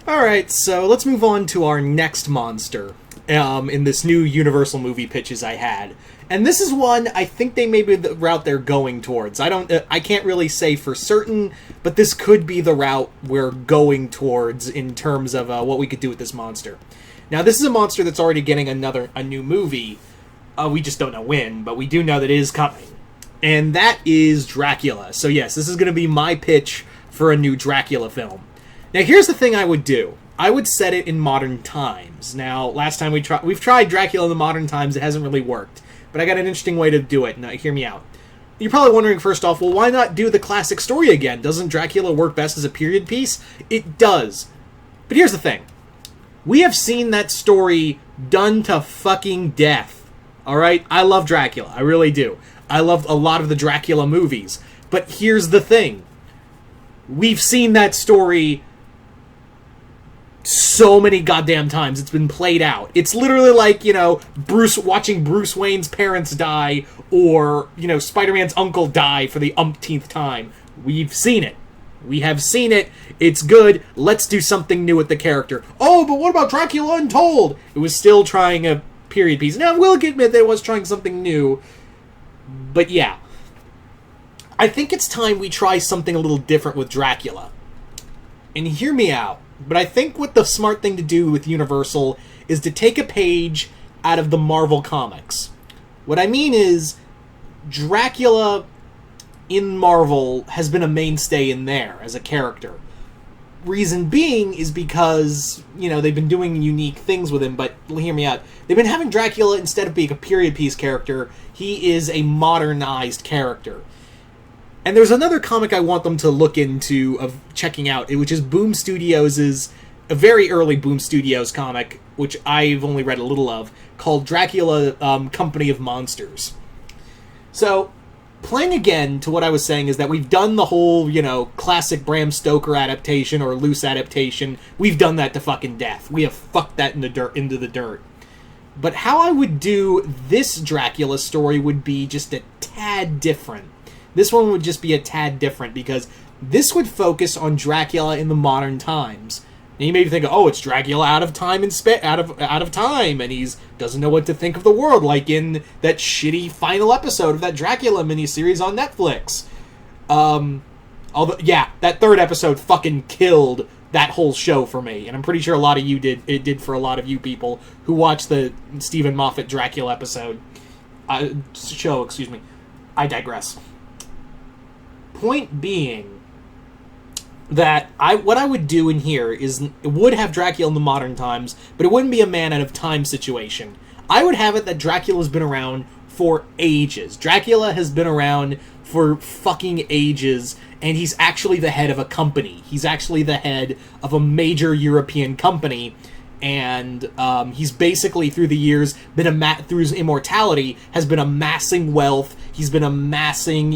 Alright, so let's move on to our next monster in this new Universal movie pitches I had. And this is one I think they may be the route they're going towards. I can't really say for certain, but this could be the route we're going towards in terms of what we could do with this monster. Now, this is a monster that's already getting a new movie. We just don't know when, but we do know that it is coming. And that is Dracula. So yes, this is going to be my pitch for a new Dracula film. Now, here's the thing I would do. I would set it in modern times. Now, last time we've tried Dracula in the modern times. It hasn't really worked. But I got an interesting way to do it. Now, hear me out. You're probably wondering, first off, well, why not do the classic story again? Doesn't Dracula work best as a period piece? It does. But here's the thing. We have seen that story done to fucking death. Alright? I love Dracula. I really do. I love a lot of the Dracula movies. But here's the thing. We've seen that story so many goddamn times. It's been played out. It's literally like, watching Bruce Wayne's parents die, or, Spider-Man's uncle die for the umpteenth time. We've seen it. We have seen it. It's good. Let's do something new with the character. Oh, but what about Dracula Untold? It was still trying a period piece. Now, I will admit that it was trying something new. But yeah. I think it's time we try something a little different with Dracula. And hear me out. But I think what the smart thing to do with Universal is to take a page out of the Marvel comics. What I mean is, Dracula in Marvel has been a mainstay in there as a character. Reason being is because, they've been doing unique things with him, but hear me out. They've been having Dracula, instead of being a period piece character, he is a modernized character. And there's another comic I want them to look into, of checking out, which is Boom Studios' a very early Boom Studios comic, which I've only read a little of, called Dracula Company of Monsters. So, playing again to what I was saying is that we've done the whole, classic Bram Stoker adaptation or loose adaptation. We've done that to fucking death. We have fucked that into the dirt. But how I would do this Dracula story would be just a tad different. This one would just be a tad different, because this would focus on Dracula in the modern times. And you may be thinking, oh, it's Dracula out of time and out of time, and he's doesn't know what to think of the world, like in that shitty final episode of that Dracula miniseries on Netflix. That third episode fucking killed that whole show for me, and I'm pretty sure a lot of you did. It did for a lot of you people who watched the Stephen Moffat Dracula show. Excuse me. I digress. Point being that what I would do in here is it would have Dracula in the modern times, but it wouldn't be a man out of time situation. I would have it that Dracula's been around for ages. Dracula has been around for fucking ages, and he's actually the head of a company. He's actually the head of a major European company, and he's basically, through the years, through his immortality, has been amassing wealth. He's been amassing,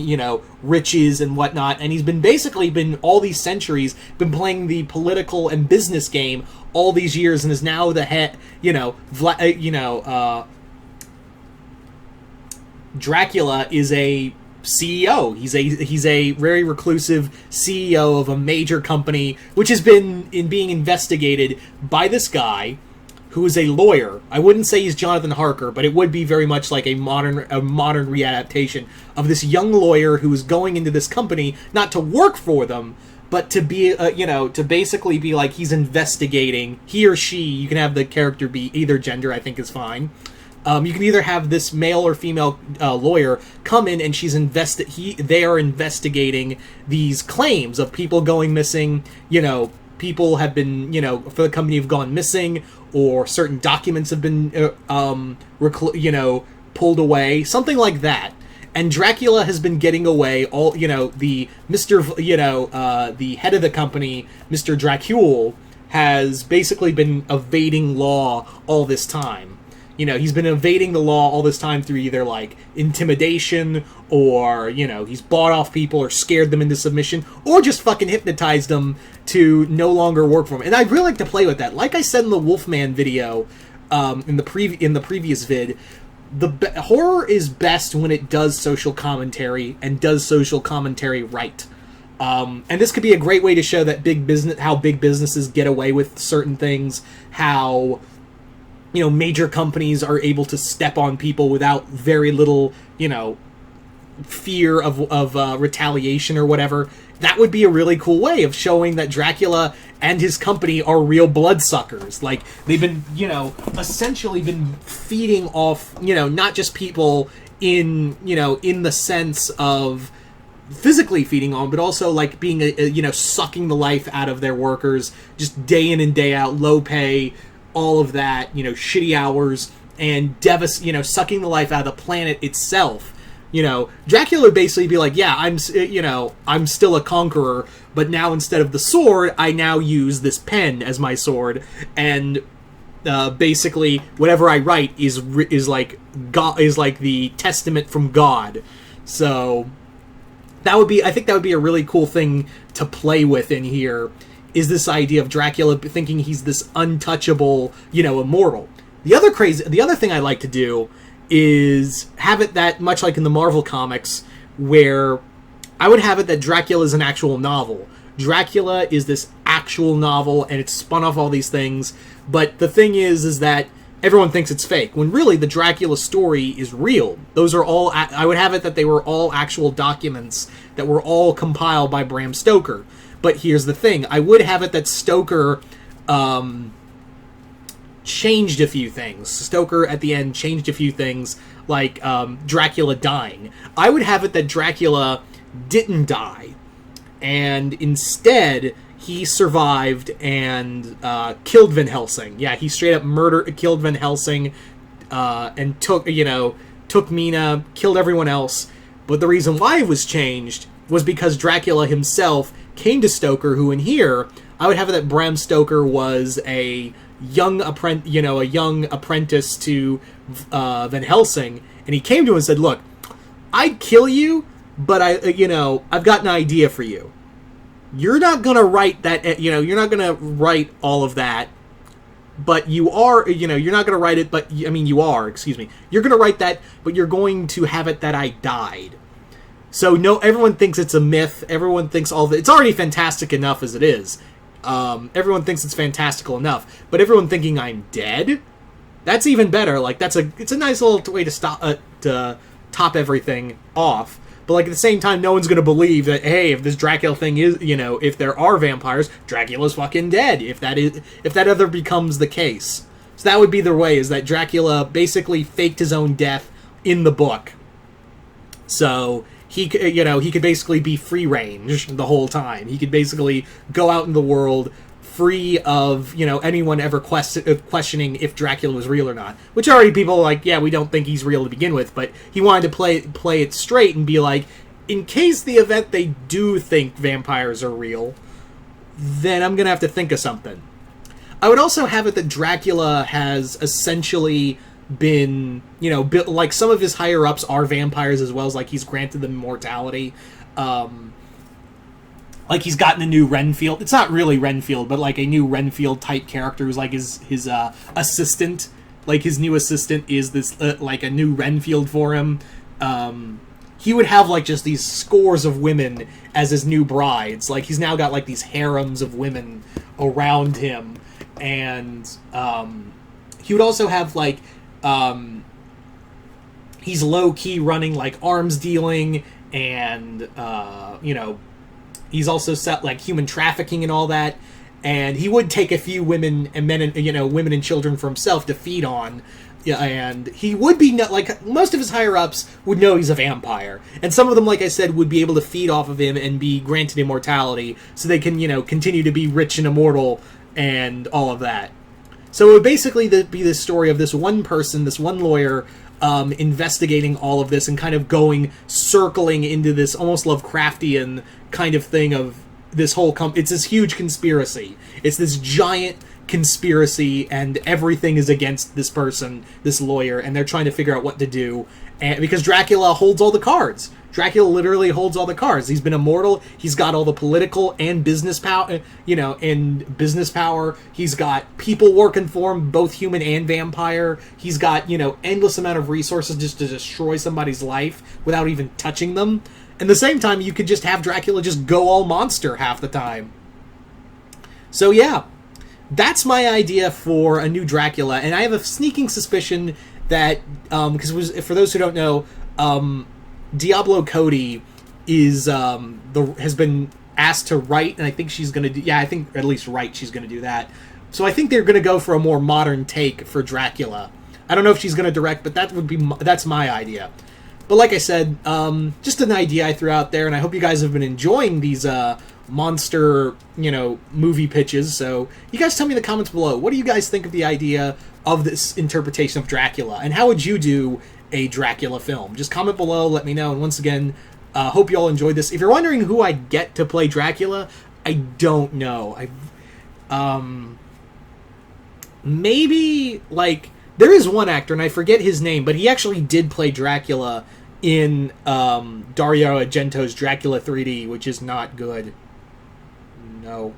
riches and whatnot, and he's been all these centuries, been playing the political and business game all these years, and is now the head, Dracula is a CEO. He's a very reclusive CEO of a major company, which has been being investigated by this guy who is a lawyer. I wouldn't say he's Jonathan Harker, but it would be very much like a modern readaptation of this young lawyer who is going into this company not to work for them, but to be to basically be like, he's investigating. He or she, you can have the character be either gender, I think is fine. You can either have this male or female lawyer come in, and they are investigating these claims of people going missing. People have been, for the company have gone missing, or certain documents have been, pulled away, something like that. And Dracula has been getting away. The head of the company, Mr. Dracula, has basically been evading law all this time. He's been evading the law all this time through either, intimidation, or, he's bought off people or scared them into submission, or just fucking hypnotized them to no longer work for him. And I'd really like to play with that. Like I said in the Wolfman video, in the previous vid, horror is best when it does social commentary, and does social commentary right. And this could be a great way to show that how big businesses get away with certain things, how major companies are able to step on people without very little fear of retaliation or whatever. That would be a really cool way of showing that Dracula and his company are real bloodsuckers. Like, they've been, essentially been feeding off, not just people in the sense of physically feeding on, but also like being sucking the life out of their workers, just day in and day out, low pay, all of that, shitty hours, and sucking the life out of the planet itself. Dracula would basically be like, yeah, I'm still a conqueror, but now instead of the sword, I now use this pen as my sword, and basically whatever I write is like God, is like the testament from God. So I think that would be a really cool thing to play with in here, is this idea of Dracula thinking he's this untouchable, immortal. The other thing I like to do is have it that, much like in the Marvel comics, where I would have it that Dracula is an actual novel. Dracula is this actual novel, and it's spun off all these things, but the thing is that everyone thinks it's fake, when really the Dracula story is real. Those are all, I would have it that they were all actual documents that were all compiled by Bram Stoker. But here's the thing, I would have it that Stoker changed a few things. Stoker at the end changed a few things, like Dracula dying. I would have it that Dracula didn't die, and instead he survived and killed Van Helsing. Yeah, he straight up killed Van Helsing, and took Mina, killed everyone else. But the reason why it was changed was because Dracula himself came to Stoker, who in here, I would have it that Bram Stoker was a young apprentice to Van Helsing, and he came to him and said, "Look, I'd kill you, but I've got an idea for you. You're not gonna write that, you're not gonna write all of that, but you are, you're not gonna write it, but you are, excuse me. You're gonna write that, but you're going to have it that I died." So no, everyone thinks it's a myth. Everyone thinks it's already fantastic enough as it is. Everyone thinks it's fantastical enough, but everyone thinking I'm dead, that's even better. Like, it's a nice little way to top everything off. But like at the same time, no one's gonna believe that, hey, if this Dracula thing is, if there are vampires, Dracula's fucking dead. If that ever becomes the case, so that would be the way, is that Dracula basically faked his own death in the book. So he could basically be free range the whole time. He could basically go out in the world free of, anyone ever questioning if Dracula was real or not. Which already people are like, yeah, we don't think he's real to begin with, but he wanted to play it straight and be like, in case the event they do think vampires are real, then I'm gonna have to think of something. I would also have it that Dracula has essentially been, like some of his higher-ups are vampires as well, as like he's granted them immortality. Like he's gotten a new Renfield. It's not really Renfield, but like a new Renfield type character who's like his assistant. Like his new assistant is this like a new Renfield for him. He would have like just these scores of women as his new brides. Like he's now got like these harems of women around him, and he would also have like he's low key running like arms dealing, and he's also set like human trafficking and all that, and he would take a few women and men and women and children for himself to feed on. Yeah, and he would be like most of his higher ups would know he's a vampire, and some of them, like I said, would be able to feed off of him and be granted immortality, so they can continue to be rich and immortal and all of that. So it would basically be this story of this one person, this one lawyer, investigating all of this and kind of circling into this almost Lovecraftian kind of thing of this whole it's this huge conspiracy. It's this giant conspiracy, and everything is against this person, this lawyer, and they're trying to figure out what to do. And because Dracula holds all the cards. Dracula literally holds all the cards. He's been immortal. He's got all the political and business power, business power. He's got people working for him, both human and vampire. He's got, endless amount of resources just to destroy somebody's life without even touching them. And the same time, you could just have Dracula just go all monster half the time. So yeah, that's my idea for a new Dracula, and I have a sneaking suspicion that because for those who don't know, Diablo Cody has been asked to write, and I think she's going to do, I think at least write, she's going to do that. So I think they're going to go for a more modern take for Dracula. I don't know if she's going to direct, but that's my idea. But like I said, just an idea I threw out there, and I hope you guys have been enjoying these monster, movie pitches. So you guys tell me in the comments below, what do you guys think of the idea of this interpretation of Dracula, and how would you do a Dracula film? Just comment below, let me know. And once again, hope you all enjoyed this. If you're wondering who I get to play Dracula, I don't know. Maybe, there is one actor, and I forget his name, but he actually did play Dracula in Dario Argento's Dracula 3D, which is not good. No.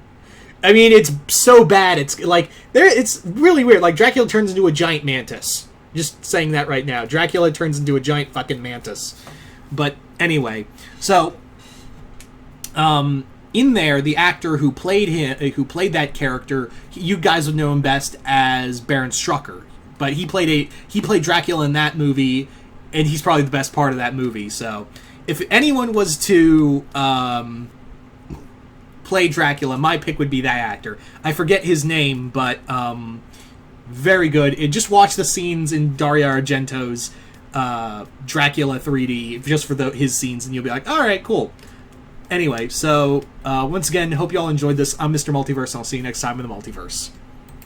I mean, it's so bad. It's it's really weird. Dracula turns into a giant mantis. Just saying that right now. Dracula turns into a giant fucking mantis. But anyway, so in there, the actor who played that character, you guys would know him best as Baron Strucker. But he played Dracula in that movie, and he's probably the best part of that movie. So, if anyone was to play Dracula, my pick would be that actor. I forget his name, but very good. Just watch the scenes in Dario Argento's Dracula 3D just for his scenes, and you'll be like, all right, cool. Anyway, so once again, hope you all enjoyed this. I'm Mr. Multiverse, and I'll see you next time in the Multiverse.